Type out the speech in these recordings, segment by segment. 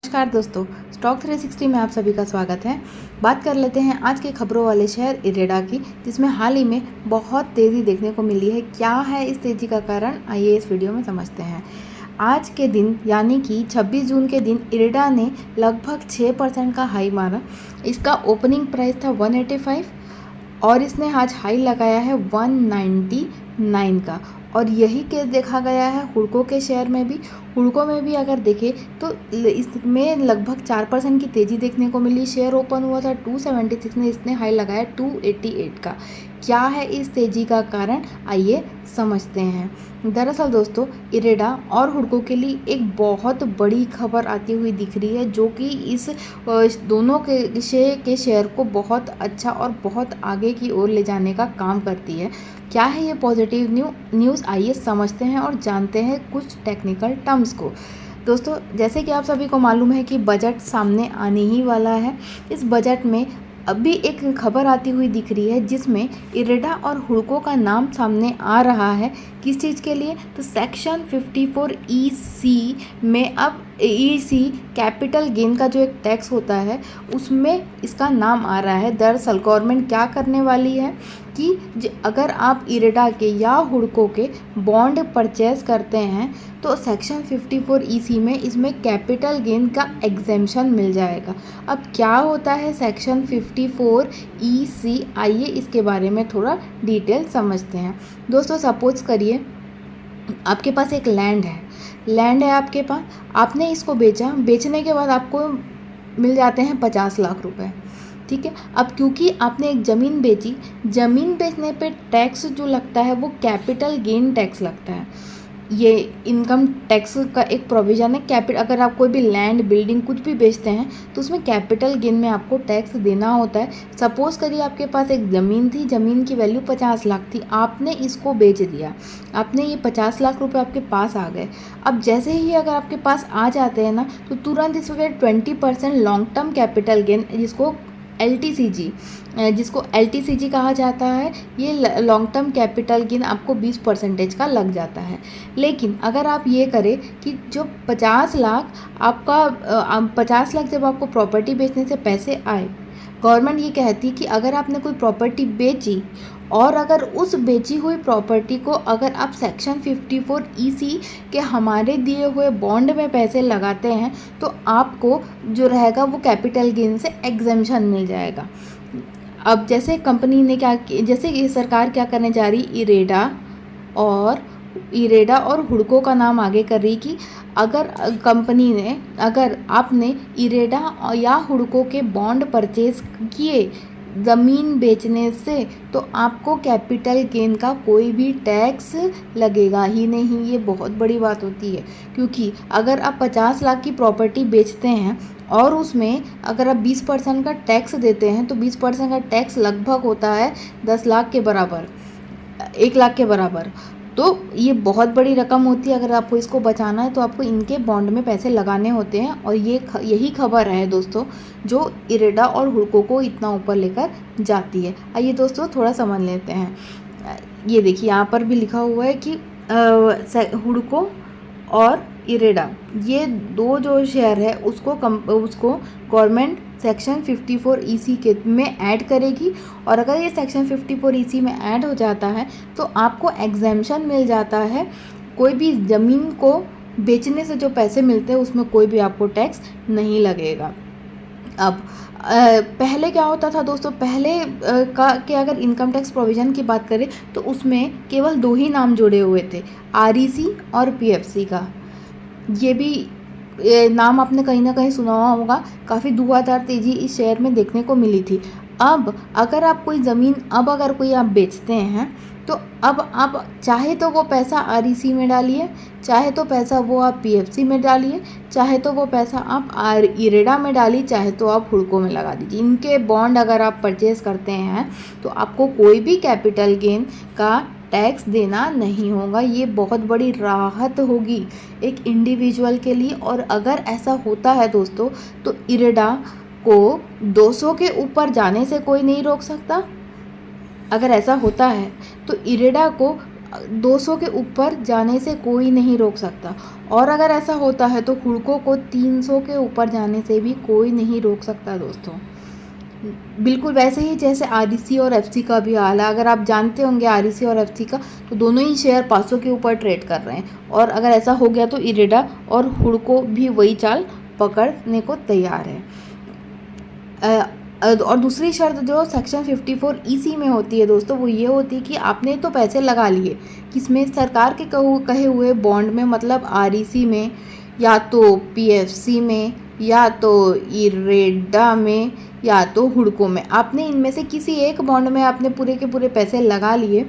नमस्कार दोस्तों, स्टॉक 360 में आप सभी का स्वागत है। बात कर लेते हैं आज के खबरों वाले शहर इरेडा की, जिसमें हाल ही में बहुत तेज़ी देखने को मिली है। क्या है इस तेज़ी का कारण, आइए इस वीडियो में समझते हैं। आज के दिन यानी कि 26 जून के दिन इरेडा ने लगभग 6% का हाई मारा। इसका ओपनिंग प्राइस था 185 और इसने आज हाई लगाया है 199 का। और यही केस देखा गया है हुडको के शेयर में भी। हुडको में भी अगर देखें तो इसमें लगभग 4% की तेज़ी देखने को मिली। शेयर ओपन हुआ था 276 में, इसने हाई लगाया 288 का। क्या है इस तेज़ी का कारण, आइए समझते हैं। दरअसल दोस्तों, इरेडा और हुडको के लिए एक बहुत बड़ी खबर आती हुई दिख रही है, जो कि इस दोनों के शेयर को बहुत अच्छा और बहुत आगे की ओर ले जाने का काम करती है। क्या है ये पॉजिटिव न्यूज़, आइए समझते हैं और जानते हैं कुछ टेक्निकल टर्म्स को। दोस्तों, जैसे कि आप सभी को मालूम है कि बजट सामने आने ही वाला है। इस बजट में अभी एक खबर आती हुई दिख रही है, जिसमें इरेडा और हुडको का नाम सामने आ रहा है। किस चीज़ के लिए? तो सेक्शन 54 EC में अब EC कैपिटल गेन का जो एक टैक्स होता है, उसमें इसका नाम आ रहा है। दरअसल गवर्नमेंट क्या करने वाली है कि अगर आप इरेडा के या हुडको के बॉन्ड परचेज करते हैं तो सेक्शन 54 EC में इसमें कैपिटल गेन का एग्जेम्पशन मिल जाएगा। अब क्या होता है सेक्शन 54 EC, आइए इसके बारे में थोड़ा डिटेल समझते हैं। दोस्तों, सपोज करिए आपके पास एक लैंड है आपके पास, आपने इसको बेचा। बेचने के बाद आपको मिल जाते हैं 50 लाख रुपए, ठीक है। अब क्योंकि आपने एक ज़मीन बेची, ज़मीन बेचने पे टैक्स जो लगता है वो कैपिटल गेन टैक्स लगता है। ये इनकम टैक्स का एक प्रोविज़न है। अगर आप कोई भी लैंड, बिल्डिंग कुछ भी बेचते हैं तो उसमें कैपिटल गेन में आपको टैक्स देना होता है। सपोज़ करिए आपके पास एक ज़मीन थी, ज़मीन की वैल्यू 50 लाख थी, आपने इसको बेच दिया, आपने ये 50 लाख रुपए आपके पास आ गए। अब जैसे ही अगर आपके पास आ जाते हैं ना, तो तुरंत इसमें 20% लॉन्ग टर्म कैपिटल गेन, जिसको LTCG कहा जाता है, ये लॉन्ग टर्म कैपिटल गेन आपको 20% का लग जाता है। लेकिन अगर आप ये करें कि जो 50 लाख आपका 50 लाख जब आपको प्रॉपर्टी बेचने से पैसे आए, गवर्नमेंट ये कहती कि अगर आपने कोई प्रॉपर्टी बेची और अगर उस बेची हुई प्रॉपर्टी को अगर आप सेक्शन 54 EC के हमारे दिए हुए बॉन्ड में पैसे लगाते हैं तो आपको जो रहेगा वो कैपिटल गेन से एग्जेम्पशन मिल जाएगा। अब जैसे कंपनी ने जैसे ये सरकार क्या करने जा रही, इरेडा और हुडको का नाम आगे कर रही कि अगर आपने इरेडा या हुडको के बॉन्ड परचेज किए ज़मीन बेचने से, तो आपको कैपिटल गेन का कोई भी टैक्स लगेगा ही नहीं। ये बहुत बड़ी बात होती है, क्योंकि अगर आप 50 लाख की प्रॉपर्टी बेचते हैं और उसमें अगर आप 20% का टैक्स देते हैं, तो 20% का टैक्स लगभग होता है 10 लाख के बराबर, 1 लाख के बराबर। तो ये बहुत बड़ी रकम होती है। अगर आपको इसको बचाना है तो आपको इनके बॉन्ड में पैसे लगाने होते हैं। और यही खबर है दोस्तों, जो इरेडा और हुडको को इतना ऊपर लेकर जाती है। आइए दोस्तों थोड़ा समझ लेते हैं। ये देखिए यहाँ पर भी लिखा हुआ है कि हुडको और इरेडा, ये दो जो शेयर है उसको गवर्नमेंट सेक्शन 54 EC के में ऐड करेगी। और अगर ये सेक्शन 54 EC में ऐड हो जाता है तो आपको एग्जेम्पशन मिल जाता है। कोई भी ज़मीन को बेचने से जो पैसे मिलते हैं उसमें कोई भी आपको टैक्स नहीं लगेगा। अब पहले क्या होता था दोस्तों, पहले के अगर इनकम टैक्स प्रोविज़न की बात करें तो उसमें केवल 2 ही नाम जुड़े हुए थे, REC और PFC का। ये भी नाम आपने कहीं ना कहीं सुना होगा। काफ़ी धुआंधार तेज़ी इस शेयर में देखने को मिली थी। अब अगर आप कोई ज़मीन अगर कोई आप बेचते हैं तो अब आप चाहे तो वो पैसा REC में डालिए, चाहे तो पैसा वो आप PFC में डालिए, चाहे तो वो पैसा आप इरेडा में डालिए, चाहे तो आप हुडको में लगा दीजिए। इनके बॉन्ड अगर आप परचेज़ करते हैं तो आपको कोई भी कैपिटल गेन का टैक्स देना नहीं होगा। ये बहुत बड़ी राहत होगी एक इंडिविजुअल के लिए। और अगर ऐसा होता है दोस्तों, तो इरेडा को 200 के ऊपर जाने से कोई नहीं रोक सकता। अगर ऐसा होता है तो इरेडा को 200 के ऊपर जाने से कोई नहीं रोक सकता, और अगर ऐसा होता है तो हुडको को 300 के ऊपर जाने से भी कोई नहीं रोक सकता दोस्तों। बिल्कुल वैसे ही जैसे आरईसी और एफसी का भी हाल है। अगर आप जानते होंगे आरईसी और एफसी का, तो दोनों ही शेयर 500 के ऊपर ट्रेड कर रहे हैं, और अगर ऐसा हो गया तो इरेडा और हुडको भी वही चाल पकड़ने को तैयार है। और दूसरी शर्त जो सेक्शन 54 EC में होती है दोस्तों, वो ये होती है कि आपने तो पैसे लगा लिए किसमें, सरकार के कहे हुए बॉन्ड में, मतलब आरईसी में, या तो पीएफसी में, या तो इरेडा में, या तो हुडको में। आपने इनमें से किसी एक बॉन्ड में आपने पूरे के पूरे पैसे लगा लिए,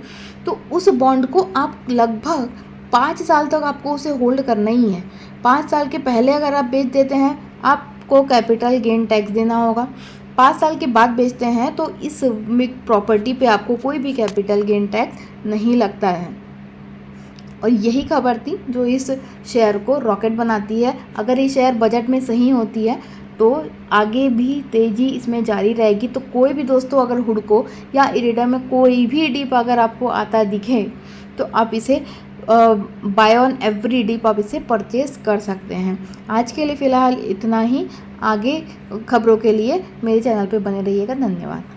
तो उस बॉन्ड को आप लगभग 5 साल तक आपको उसे होल्ड करना ही है। 5 साल के पहले अगर आप बेच देते हैं, आपको कैपिटल गेन टैक्स देना होगा। 5 साल के बाद बेचते हैं तो इस प्रॉपर्टी पे आपको कोई भी कैपिटल गेन टैक्स नहीं लगता है। और यही खबर थी जो इस शेयर को रॉकेट बनाती है। अगर ये शेयर बजट में सही होती है तो आगे भी तेज़ी इसमें जारी रहेगी। तो कोई भी दोस्तों अगर हुडको या इरेडा में कोई भी डिप अगर आपको आता दिखे, तो आप इसे बाय ऑन एवरी डिप आप इसे परचेस कर सकते हैं। आज के लिए फ़िलहाल इतना ही। आगे खबरों के लिए मेरे चैनल पे बने रहिएगा। धन्यवाद।